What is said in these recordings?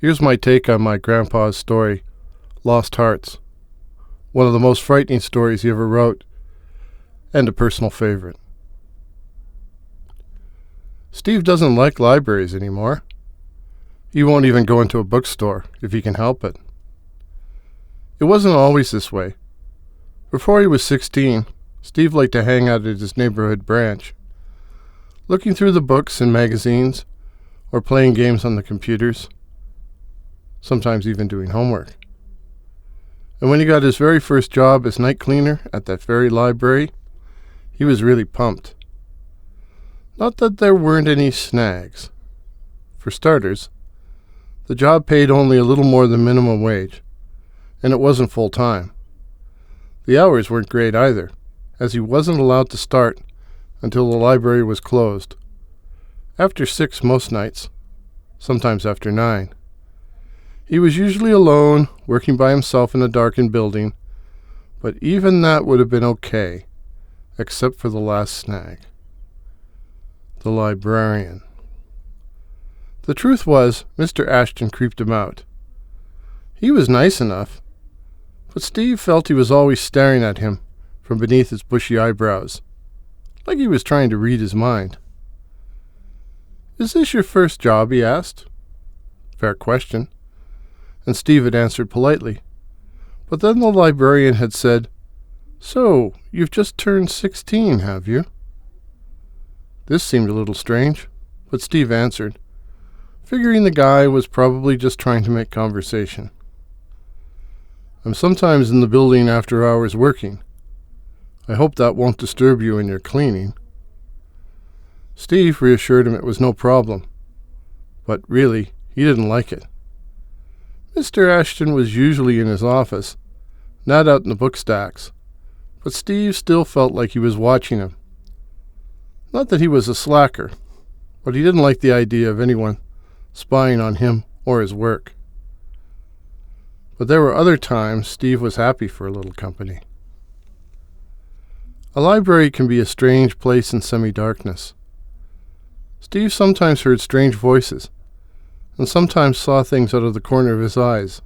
Here's my take on my grandpa's story, Lost Hearts. One of the most frightening stories he ever wrote, and a personal favorite. Steve doesn't like libraries anymore. He won't even go into a bookstore if he can help it. It wasn't always this way. Before he was 16, Steve liked to hang out at his neighborhood branch, looking through the books and magazines, or playing games on the computers, sometimes even doing homework. And when he got his very first job as night cleaner at that very library, he was really pumped. Not that there weren't any snags. For starters, the job paid only a little more than minimum wage, and it wasn't full-time. The hours weren't great either, as he wasn't allowed to start until the library was closed. After 6 most nights, sometimes after 9. He was usually alone, working by himself in a darkened building, but even that would have been okay, except for the last snag. The librarian. The truth was, Mr. Ashton creeped him out. He was nice enough, but Steve felt he was always staring at him from beneath his bushy eyebrows, like he was trying to read his mind. "Is this your first job?" he asked. Fair question, and Steve had answered politely. But then the librarian had said, "So, you've just turned 16, have you?" This seemed a little strange, but Steve answered, figuring the guy was probably just trying to make conversation. "I'm sometimes in the building after hours working. I hope that won't disturb you in your cleaning." Steve reassured him it was no problem, but really, he didn't like it. Mr. Ashton was usually in his office, not out in the book stacks, but Steve still felt like he was watching him. Not that he was a slacker, but he didn't like the idea of anyone spying on him or his work. But there were other times Steve was happy for a little company. A library can be a strange place in semi-darkness. Steve sometimes heard strange voices, and sometimes saw things out of the corner of his eyes,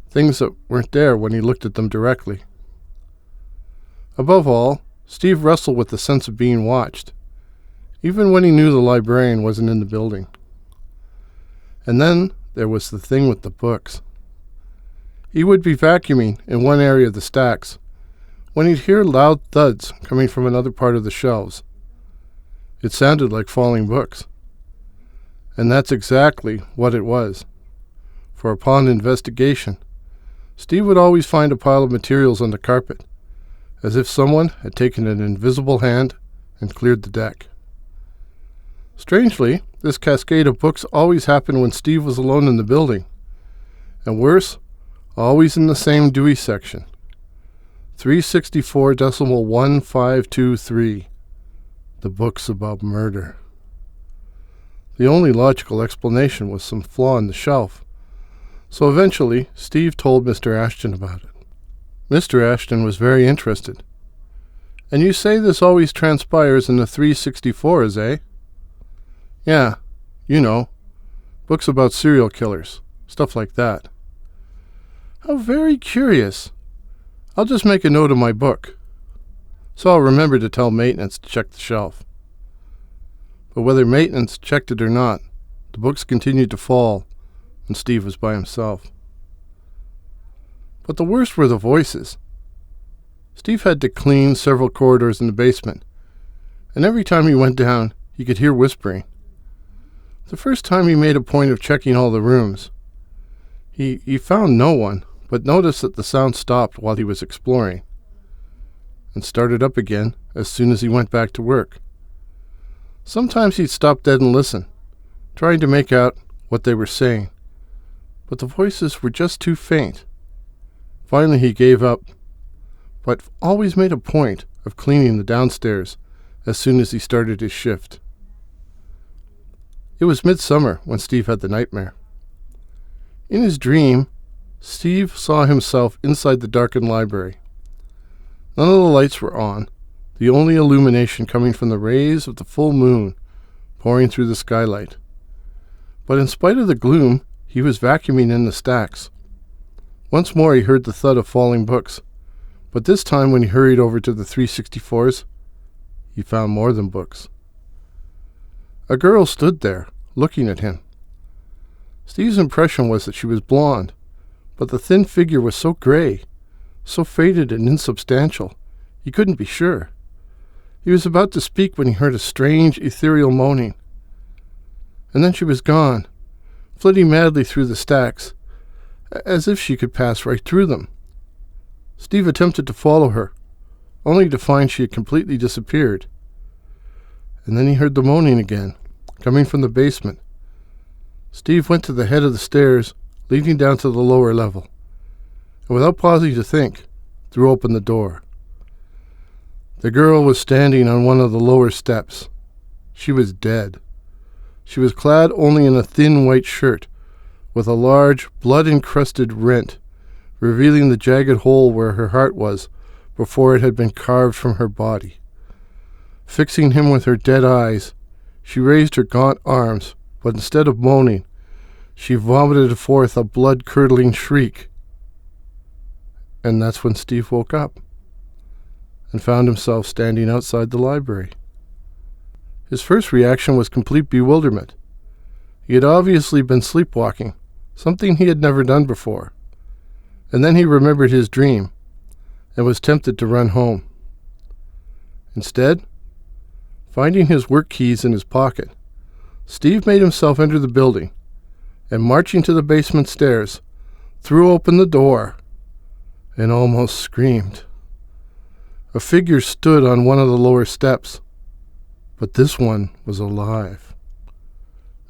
things that weren't there when he looked at them directly. Above all, Steve wrestled with the sense of being watched, even when he knew the librarian wasn't in the building. And then there was the thing with the books. He would be vacuuming in one area of the stacks when he'd hear loud thuds coming from another part of the shelves. It sounded like falling books. And that's exactly what it was. For upon investigation, Steve would always find a pile of materials on the carpet, as if someone had taken an invisible hand and cleared the deck. Strangely, this cascade of books always happened when Steve was alone in the building, and worse, always in the same Dewey section. 364.1523. The books about murder. The only logical explanation was some flaw in the shelf, so eventually Steve told Mr. Ashton about it. Mr. Ashton was very interested. "And you say this always transpires in the 364s, eh?" "Yeah, you know, books about serial killers, stuff like that." "How very curious. I'll just make a note of my book, so I'll remember to tell maintenance to check the shelf." But whether maintenance checked it or not, the books continued to fall when Steve was by himself. But the worst were the voices. Steve had to clean several corridors in the basement, and every time he went down, he could hear whispering. The first time he made a point of checking all the rooms. He found no one, but noticed that the sound stopped while he was exploring, and started up again as soon as he went back to work. Sometimes he'd stop dead and listen, trying to make out what they were saying, but the voices were just too faint. Finally he gave up, but always made a point of cleaning the downstairs as soon as he started his shift. It was midsummer when Steve had the nightmare. In his dream, Steve saw himself inside the darkened library. None of the lights were on, the only illumination coming from the rays of the full moon pouring through the skylight. But in spite of the gloom, He was vacuuming in the stacks. Once more he heard the thud of falling books, but this time when he hurried over to the 364s, he found more than books. A girl stood there, looking at him. Steve's impression was that she was blonde, but the thin figure was so gray, so faded and insubstantial, he couldn't be sure. He was about to speak when he heard a strange, ethereal moaning. And then she was gone, flitting madly through the stacks, as if she could pass right through them. Steve attempted to follow her, only to find she had completely disappeared. And then he heard the moaning again, coming from the basement. Steve went to the head of the stairs, leading down to the lower level, and without pausing to think, threw open the door. The girl was standing on one of the lower steps. She was dead. She was clad only in a thin white shirt, with a large, blood-encrusted rent, revealing the jagged hole where her heart was before it had been carved from her body. Fixing him with her dead eyes, she raised her gaunt arms, but instead of moaning, she vomited forth a blood-curdling shriek. And that's when Steve woke up and found himself standing outside the library. His first reaction was complete bewilderment. He had obviously been sleepwalking, something he had never done before. And then he remembered his dream and was tempted to run home. Instead, finding his work keys in his pocket, Steve made himself enter the building and, marching to the basement stairs, threw open the door and almost screamed. A figure stood on one of the lower steps, but this one was alive.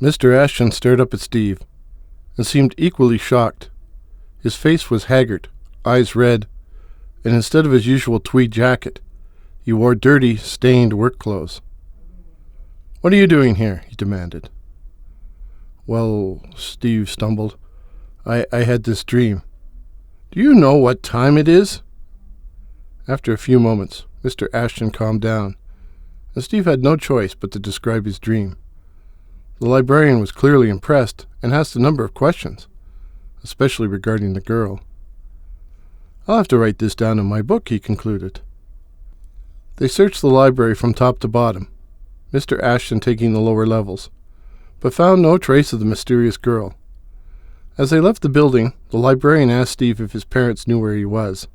Mr. Ashton stared up at Steve and seemed equally shocked. His face was haggard, eyes red, and instead of his usual tweed jacket, he wore dirty, stained work clothes. "What are you doing here?" he demanded. "Well," Steve stumbled, I had this dream." "Do you know what time it is?" After a few moments, Mr. Ashton calmed down, and Steve had no choice but to describe his dream. The librarian was clearly impressed and asked a number of questions, especially regarding the girl. "I'll have to write this down in my book," he concluded. They searched the library from top to bottom, Mr. Ashton taking the lower levels, but found no trace of the mysterious girl. As they left the building, the librarian asked Steve if his parents knew where he was.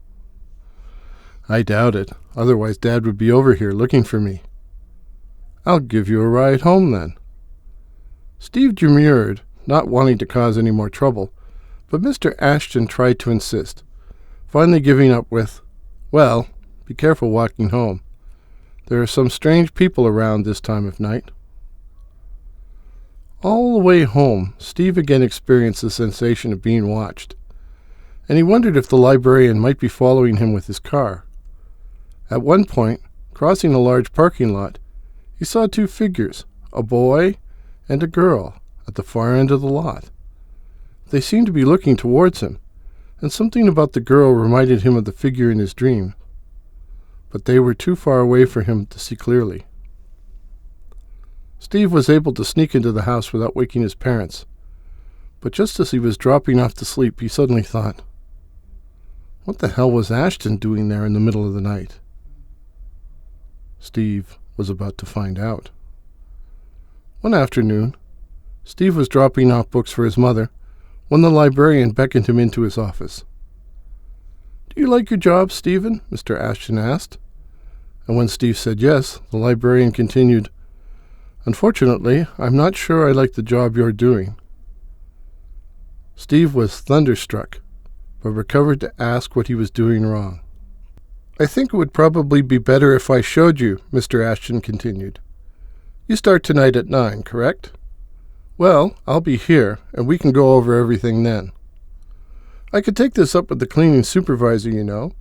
"I doubt it, otherwise Dad would be over here looking for me." "I'll give you a ride home, then." Steve demurred, not wanting to cause any more trouble, but Mr. Ashton tried to insist, finally giving up with, "Well, be careful walking home. There are some strange people around this time of night." All the way home, Steve again experienced the sensation of being watched, and he wondered if the librarian might be following him with his car. At one point, crossing a large parking lot, he saw two figures, a boy and a girl, at the far end of the lot. They seemed to be looking towards him, and something about the girl reminded him of the figure in his dream, but they were too far away for him to see clearly. Steve was able to sneak into the house without waking his parents, but just as he was dropping off to sleep, he suddenly thought, what the hell was Ashton doing there in the middle of the night? Steve was about to find out. One afternoon, Steve was dropping off books for his mother when the librarian beckoned him into his office. "Do you like your job, Stephen?" Mr. Ashton asked. And when Steve said yes, the librarian continued, "Unfortunately, I'm not sure I like the job you're doing." Steve was thunderstruck, but recovered to ask what he was doing wrong. "I think it would probably be better if I showed you," Mr. Ashton continued. "You start tonight at 9, correct? Well, I'll be here, and we can go over everything then. I could take this up with the cleaning supervisor, you know,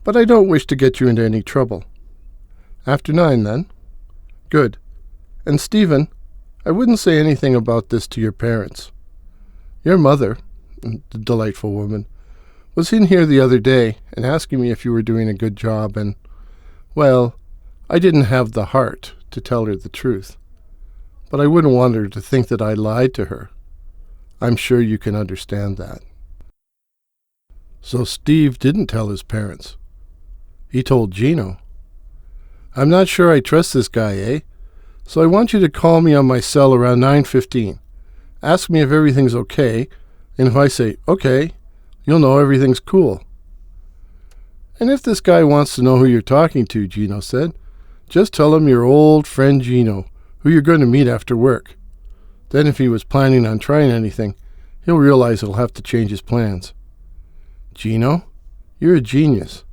but I don't wish to get you into any trouble. After 9, then? Good. And Stephen, I wouldn't say anything about this to your parents. Your mother, the delightful woman, was in here the other day and asking me if you were doing a good job, and, well, I didn't have the heart to tell her the truth. But I wouldn't want her to think that I lied to her. I'm sure you can understand that. So Steve didn't tell his parents. He told Gino. I'm not sure I trust this guy, eh? So I want you to call me on my cell around 9:15. Ask me if everything's okay, and if I say, okay, you'll know everything's cool. And if this guy wants to know who you're talking to, Gino said, just tell him your old friend Gino, who you're going to meet after work. Then if he was planning on trying anything, he'll realize he'll have to change his plans. Gino, you're a genius.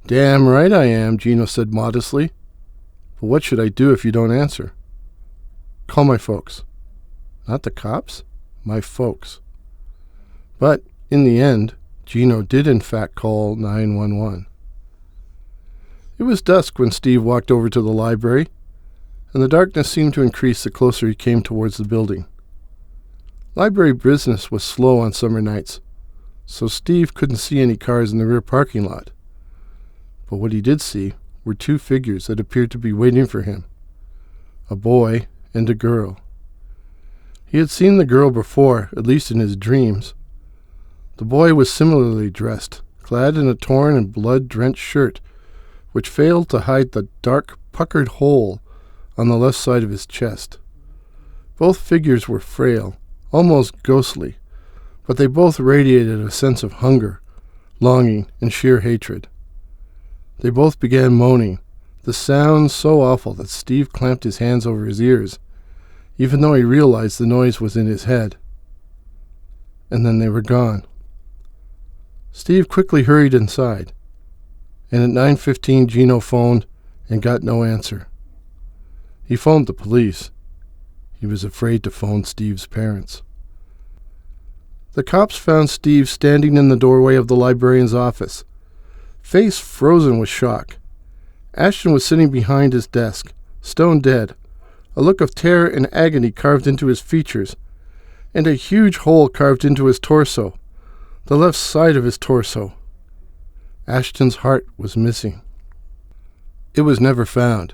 Damn right I am, Gino said modestly. But what should I do if you don't answer? Call my folks. Not the cops, my folks. But in the end, Gino did in fact call 911. It was dusk when Steve walked over to the library, and the darkness seemed to increase the closer he came towards the building. Library business was slow on summer nights, so Steve couldn't see any cars in the rear parking lot. But what he did see were two figures that appeared to be waiting for him, a boy and a girl. He had seen the girl before, at least in his dreams. The boy was similarly dressed, clad in a torn and blood-drenched shirt, which failed to hide the dark, puckered hole on the left side of his chest. Both figures were frail, almost ghostly, but they both radiated a sense of hunger, longing, and sheer hatred. They both began moaning, the sound so awful that Steve clamped his hands over his ears, even though he realized the noise was in his head. And then they were gone. Steve quickly hurried inside, and at 9:15 Gino phoned and got no answer. He phoned the police. He was afraid to phone Steve's parents. The cops found Steve standing in the doorway of the librarian's office, face frozen with shock. Ashton was sitting behind his desk, stone dead, a look of terror and agony carved into his features, and a huge hole carved into his torso, the left side of his torso. Ashton's heart was missing. It was never found.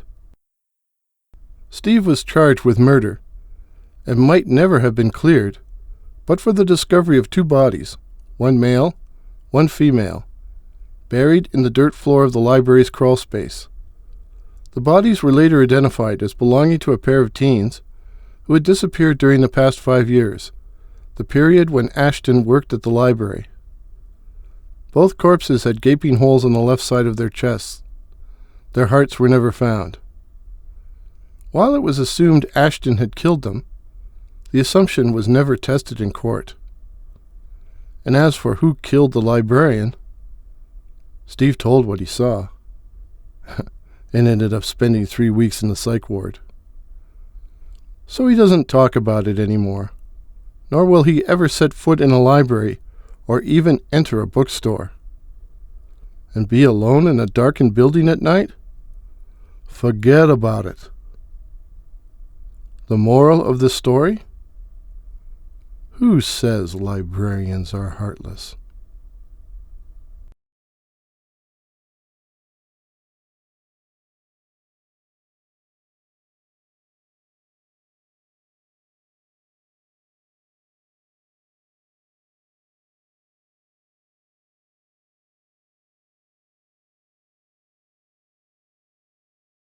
Steve was charged with murder, and might never have been cleared, but for the discovery of two bodies, one male, one female, buried in the dirt floor of the library's crawl space. The bodies were later identified as belonging to a pair of teens who had disappeared during the past 5 years, the period when Ashton worked at the library. Both corpses had gaping holes on the left side of their chests. Their hearts were never found. While it was assumed Ashton had killed them, the assumption was never tested in court. And as for who killed the librarian, Steve told what he saw, and ended up spending 3 weeks in the psych ward. So he doesn't talk about it anymore, nor will he ever set foot in a library or even enter a bookstore. And be alone in a darkened building at night? Forget about it. The moral of the story? Who says librarians are heartless?